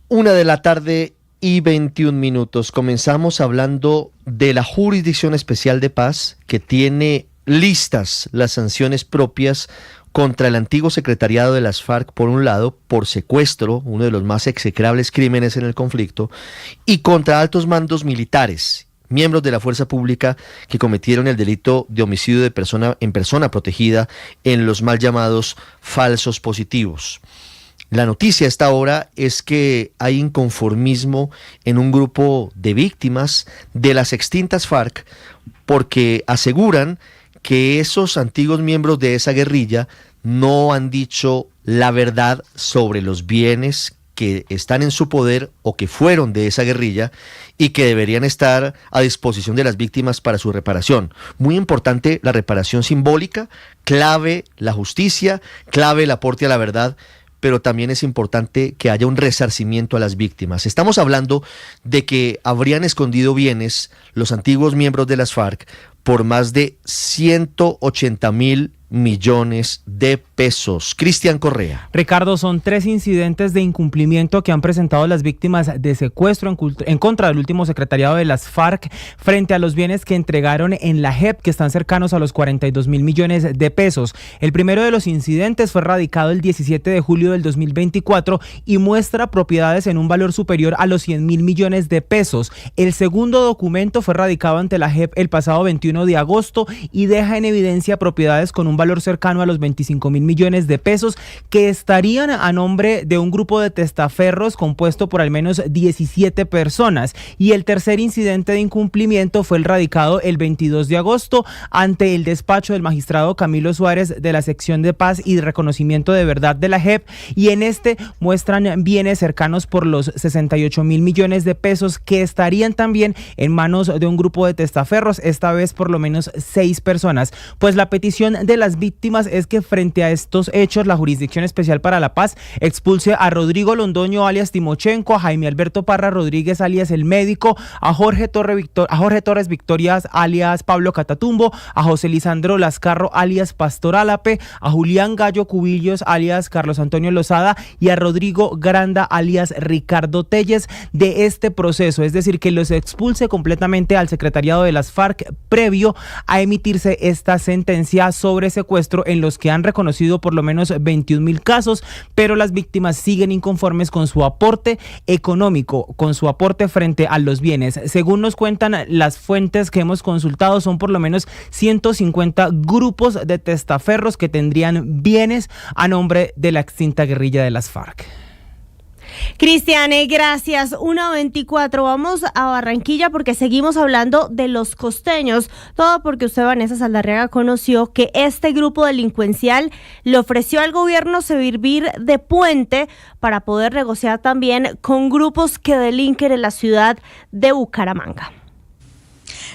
1:21 p.m. Comenzamos hablando de la Jurisdicción Especial de Paz, que tiene listas las sanciones propias contra el antiguo secretariado de las FARC, por un lado, por secuestro, uno de los más execrables crímenes en el conflicto, y contra altos mandos militares, miembros de la fuerza pública que cometieron el delito de homicidio en persona protegida en los mal llamados falsos positivos. La noticia a esta hora es que hay inconformismo en un grupo de víctimas de las extintas FARC, porque aseguran que esos antiguos miembros de esa guerrilla no han dicho la verdad sobre los bienes que están en su poder o que fueron de esa guerrilla y que deberían estar a disposición de las víctimas para su reparación. Muy importante la reparación simbólica, clave la justicia, clave el aporte a la verdad, pero también es importante que haya un resarcimiento a las víctimas. Estamos hablando de que habrían escondido bienes los antiguos miembros de las FARC por más de 180.000 millones de pesos. Cristian Correa. Ricardo, son 3 incidentes de incumplimiento que han presentado las víctimas de secuestro en contra del último secretariado de las FARC frente a los bienes que entregaron en la JEP, que están cercanos a los 42.000 millones de pesos. El primero de los incidentes fue radicado el 17 de julio del 2024 y muestra propiedades en un valor superior a los 100.000 millones de pesos. El segundo documento fue radicado ante la JEP el pasado 21 de agosto y deja en evidencia propiedades con un valor cercano a los 25.000 millones de pesos que estarían a nombre de un grupo de testaferros compuesto por al menos 17 personas. Y el tercer incidente de incumplimiento fue el radicado el 22 de agosto ante el despacho del magistrado Camilo Suárez de la sección de paz y reconocimiento de verdad de la JEP, y en este muestran bienes cercanos por los 68.000 millones de pesos que estarían también en manos de un grupo de testaferros, esta vez por lo menos 6 personas. Pues la petición de las víctimas es que frente a estos hechos la Jurisdicción Especial para la Paz expulse a Rodrigo Londoño alias Timochenko, a Jaime Alberto Parra Rodríguez alias El Médico, a Jorge Torres Victorias alias Pablo Catatumbo, a José Lisandro Lascarro alias Pastor Álape, a Julián Gallo Cubillos alias Carlos Antonio Lozada y a Rodrigo Granda alias Ricardo Telles de este proceso, es decir, que los expulse completamente al secretariado de las FARC previo a emitirse esta sentencia sobre secuestro, en los que han reconocido por lo menos 21.000 casos, pero las víctimas siguen inconformes con su aporte económico, con su aporte frente a los bienes. Según nos cuentan las fuentes que hemos consultado, son por lo menos 150 grupos de testaferros que tendrían bienes a nombre de la extinta guerrilla de las FARC. Cristiane, gracias. 1:24. Vamos a Barranquilla porque seguimos hablando de los costeños. Todo porque usted, Vanessa Saldarriaga, conoció que este grupo delincuencial le ofreció al gobierno servir de puente para poder negociar también con grupos que delinquen en la ciudad de Bucaramanga.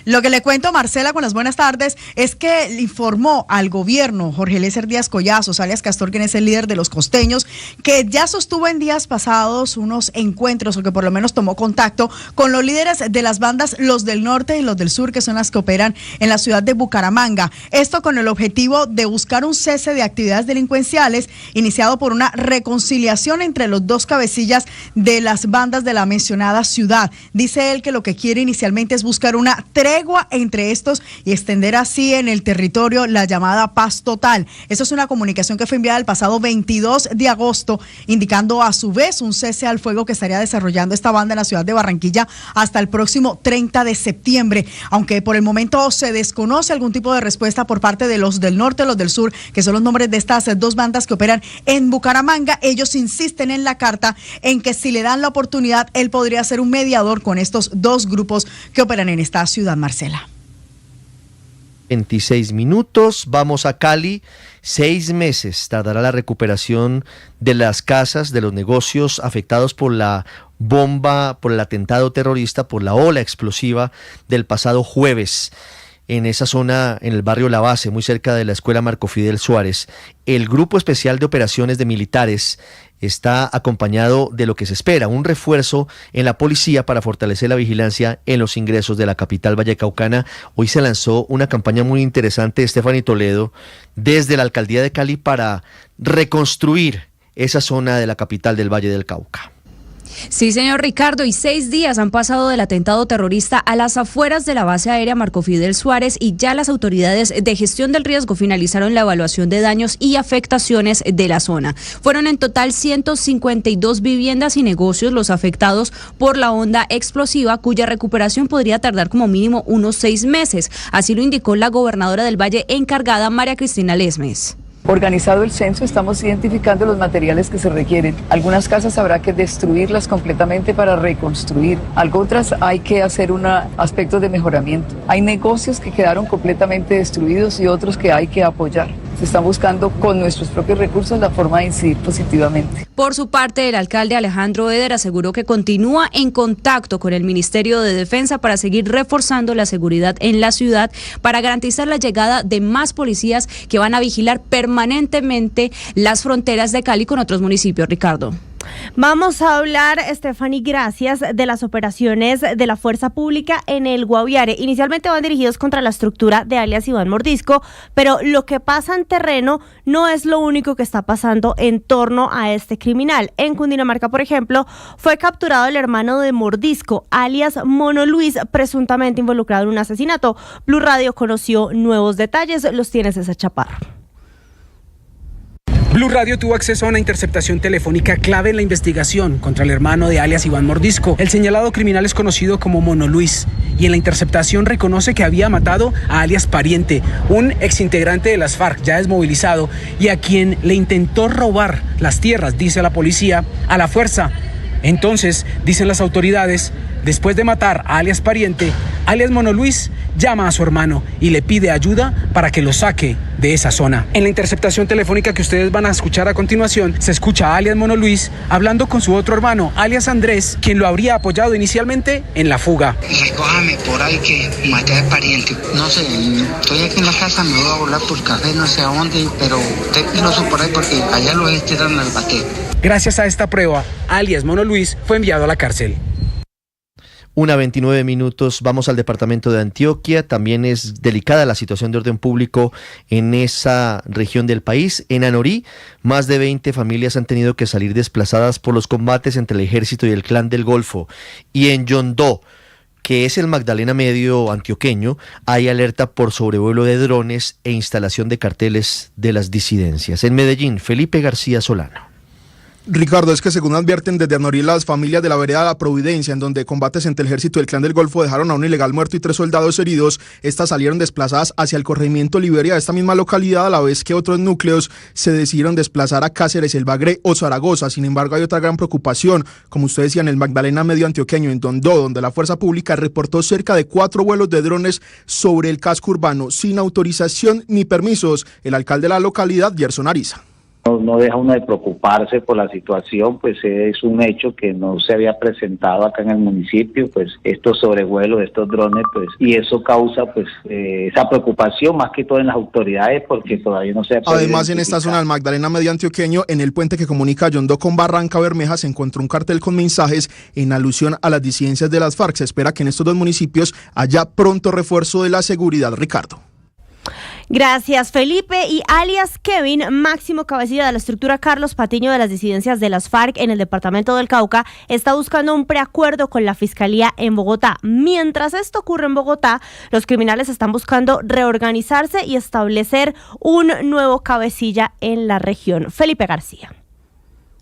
Lo que le cuento, Marcela, con las buenas tardes, es que le informó al gobierno Jorge Eliezer Díaz Collazos, alias Castor, quien es el líder de los costeños, que ya sostuvo en días pasados unos encuentros, o que por lo menos tomó contacto con los líderes de las bandas, los del norte y los del sur, que son las que operan en la ciudad de Bucaramanga. Esto con el objetivo de buscar un cese de actividades delincuenciales, iniciado por una reconciliación entre los dos cabecillas de las bandas de la mencionada ciudad. Dice él que lo que quiere inicialmente es buscar una tregua entre estos y extender así en el territorio la llamada paz total. Eso es una comunicación que fue enviada el pasado 22 de agosto, indicando a su vez un cese al fuego que estaría desarrollando esta banda en la ciudad de Barranquilla hasta el próximo 30 de septiembre. Aunque por el momento se desconoce algún tipo de respuesta por parte de los del norte y los del sur, que son los nombres de estas dos bandas que operan en Bucaramanga, ellos insisten en la carta en que si le dan la oportunidad, él podría ser un mediador con estos dos grupos que operan en esta ciudad, Marcela. 26 minutos, vamos a Cali. 6 meses tardará la recuperación de las casas, de los negocios afectados por la bomba, por el atentado terrorista, por la ola explosiva del pasado jueves. En esa zona, en el barrio La Base, muy cerca de la escuela Marco Fidel Suárez, el Grupo Especial de Operaciones de Militares está acompañado de lo que se espera, un refuerzo en la policía para fortalecer la vigilancia en los ingresos de la capital vallecaucana. Hoy se lanzó una campaña muy interesante, Stephanie Toledo, desde la alcaldía de Cali para reconstruir esa zona de la capital del Valle del Cauca. Sí, señor Ricardo, y 6 días han pasado del atentado terrorista a las afueras de la base aérea Marco Fidel Suárez y ya las autoridades de gestión del riesgo finalizaron la evaluación de daños y afectaciones de la zona. Fueron en total 152 viviendas y negocios los afectados por la onda explosiva, cuya recuperación podría tardar como mínimo unos 6 meses. Así lo indicó la gobernadora del Valle encargada, María Cristina Lesmes. Organizado el censo, estamos identificando los materiales que se requieren. Algunas casas habrá que destruirlas completamente para reconstruir. Otras hay que hacer aspectos de mejoramiento. Hay negocios que quedaron completamente destruidos y otros que hay que apoyar. Se están buscando con nuestros propios recursos la forma de incidir positivamente. Por su parte, el alcalde Alejandro Eder aseguró que continúa en contacto con el Ministerio de Defensa para seguir reforzando la seguridad en la ciudad, para garantizar la llegada de más policías que van a vigilar permanentemente las fronteras de Cali con otros municipios. Ricardo. Vamos a hablar, Stephanie, gracias, de las operaciones de la Fuerza Pública en el Guaviare. Inicialmente van dirigidos contra la estructura de alias Iván Mordisco, pero lo que pasa en terreno no es lo único que está pasando en torno a este criminal. En Cundinamarca, por ejemplo, fue capturado el hermano de Mordisco, alias Mono Luis, presuntamente involucrado en un asesinato. Blue Radio conoció nuevos detalles, los tiene César Chaparro. Blue Radio tuvo acceso a una interceptación telefónica clave en la investigación contra el hermano de alias Iván Mordisco. El señalado criminal es conocido como Mono Luis y en la interceptación reconoce que había matado a alias Pariente, un exintegrante de las FARC ya desmovilizado y a quien le intentó robar las tierras, dice la policía, a la fuerza. Entonces, dicen las autoridades, después de matar a alias Pariente, alias Mono Luis llama a su hermano y le pide ayuda para que lo saque de esa zona. En la interceptación telefónica que ustedes van a escuchar a continuación, se escucha a alias Mono Luis hablando con su otro hermano, alias Andrés, quien lo habría apoyado inicialmente en la fuga. Recójame por ahí que maté a Pariente. No sé, estoy aquí en la casa, me voy a volar por café, no sé a dónde, pero estoy piloso por ahí porque allá los estiran al bate. Gracias a esta prueba, alias Mono Luis fue enviado a la cárcel. 1:29. Vamos al departamento de Antioquia. También es delicada la situación de orden público en esa región del país. En Anorí, más de 20 familias han tenido que salir desplazadas por los combates entre el ejército y el Clan del Golfo. Y en Yondó, que es el Magdalena Medio antioqueño, hay alerta por sobrevuelo de drones e instalación de carteles de las disidencias. En Medellín, Felipe García Solano. Ricardo, es que según advierten desde Anorí las familias de la vereda La Providencia, en donde combates entre el ejército y el Clan del Golfo dejaron a un ilegal muerto y 3 soldados heridos, estas salieron desplazadas hacia el corregimiento Liberia de esta misma localidad, a la vez que otros núcleos se decidieron desplazar a Cáceres, El Bagre o Zaragoza. Sin embargo, hay otra gran preocupación, como usted decía, en el Magdalena Medio antioqueño, en Yondó, donde la Fuerza Pública reportó cerca de 4 vuelos de drones sobre el casco urbano, sin autorización ni permisos. El alcalde de la localidad, Gerson Ariza. No deja uno de preocuparse por la situación, pues es un hecho que no se había presentado acá en el municipio, pues estos sobrevuelos, estos drones, pues, y eso causa pues esa preocupación más que todo en las autoridades porque todavía no se ha podido Además, en esta zona del Magdalena Medio antioqueño, en el puente que comunica Yondó con Barranca Bermeja, se encontró un cartel con mensajes en alusión a las disidencias de las FARC. Se espera que en estos 2 municipios haya pronto refuerzo de la seguridad. Ricardo. Gracias, Felipe. Y alias Kevin, máximo cabecilla de la estructura Carlos Patiño de las disidencias de las FARC en el departamento del Cauca, está buscando un preacuerdo con la Fiscalía en Bogotá. Mientras esto ocurre en Bogotá, los criminales están buscando reorganizarse y establecer un nuevo cabecilla en la región. Felipe García.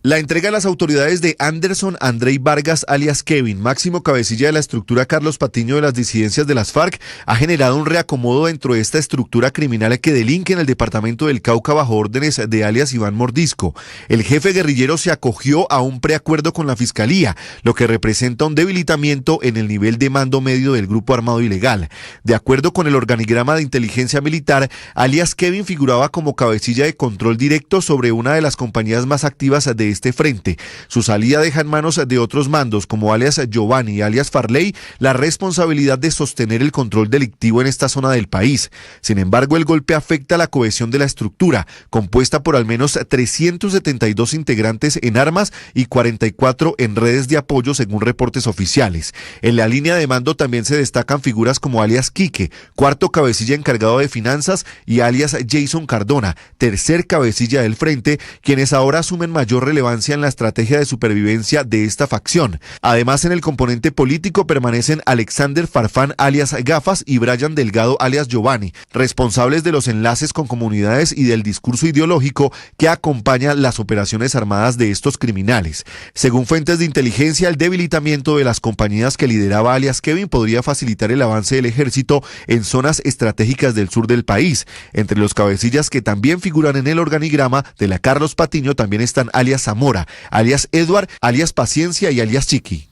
La entrega a las autoridades de Anderson Andrei Vargas, alias Kevin, máximo cabecilla de la estructura Carlos Patiño de las disidencias de las FARC, ha generado un reacomodo dentro de esta estructura criminal que delinque en el departamento del Cauca bajo órdenes de alias Iván Mordisco. El jefe guerrillero se acogió a un preacuerdo con la Fiscalía, lo que representa un debilitamiento en el nivel de mando medio del grupo armado ilegal. De acuerdo con el organigrama de inteligencia militar, alias Kevin figuraba como cabecilla de control directo sobre una de las compañías más activas de este frente. Su salida deja en manos de otros mandos como alias Giovanni y alias Farley la responsabilidad de sostener el control delictivo en esta zona del país. Sin embargo, el golpe afecta la cohesión de la estructura, compuesta por al menos 372 integrantes en armas y 44 en redes de apoyo según reportes oficiales. En la línea de mando también se destacan figuras como alias Quique, cuarto cabecilla encargado de finanzas, y alias Jason Cardona, tercer cabecilla del frente, quienes ahora asumen mayor relevancia relevancia en la estrategia de supervivencia de esta facción. Además, en el componente político permanecen Alexander Farfán alias Gafas y Brian Delgado alias Giovanni, responsables de los enlaces con comunidades y del discurso ideológico que acompaña las operaciones armadas de estos criminales. Según fuentes de inteligencia, el debilitamiento de las compañías que lideraba alias Kevin podría facilitar el avance del ejército en zonas estratégicas del sur del país. Entre los cabecillas que también figuran en el organigrama de la Carlos Patiño también están alias Zamora, alias Edward, alias Paciencia y alias Chiqui.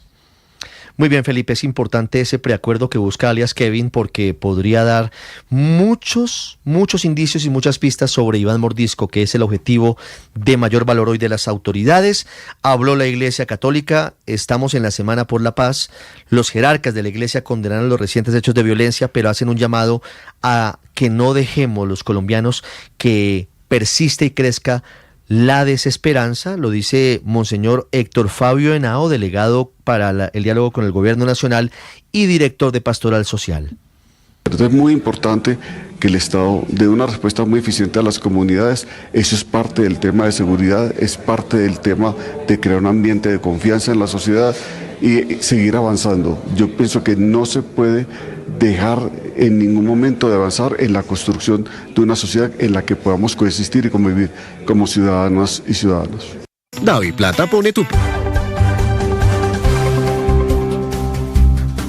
Muy bien, Felipe, es importante ese preacuerdo que busca alias Kevin porque podría dar muchos indicios y muchas pistas sobre Iván Mordisco, que es el objetivo de mayor valor hoy de las autoridades. Habló la Iglesia Católica, estamos en la Semana por la Paz, los jerarcas de la Iglesia condenaron los recientes hechos de violencia, pero hacen un llamado a que no dejemos los colombianos que persiste y crezca la desesperanza. Lo dice Monseñor Héctor Fabio Henao, delegado para el diálogo con el Gobierno Nacional y director de Pastoral Social. Es muy importante que el Estado dé una respuesta muy eficiente a las comunidades. Eso es parte del tema de seguridad, es parte del tema de crear un ambiente de confianza en la sociedad y seguir avanzando. Yo pienso que no se puede dejar en ningún momento de avanzar en la construcción de una sociedad en la que podamos coexistir y convivir como ciudadanas y ciudadanos. DaviPlata pone tu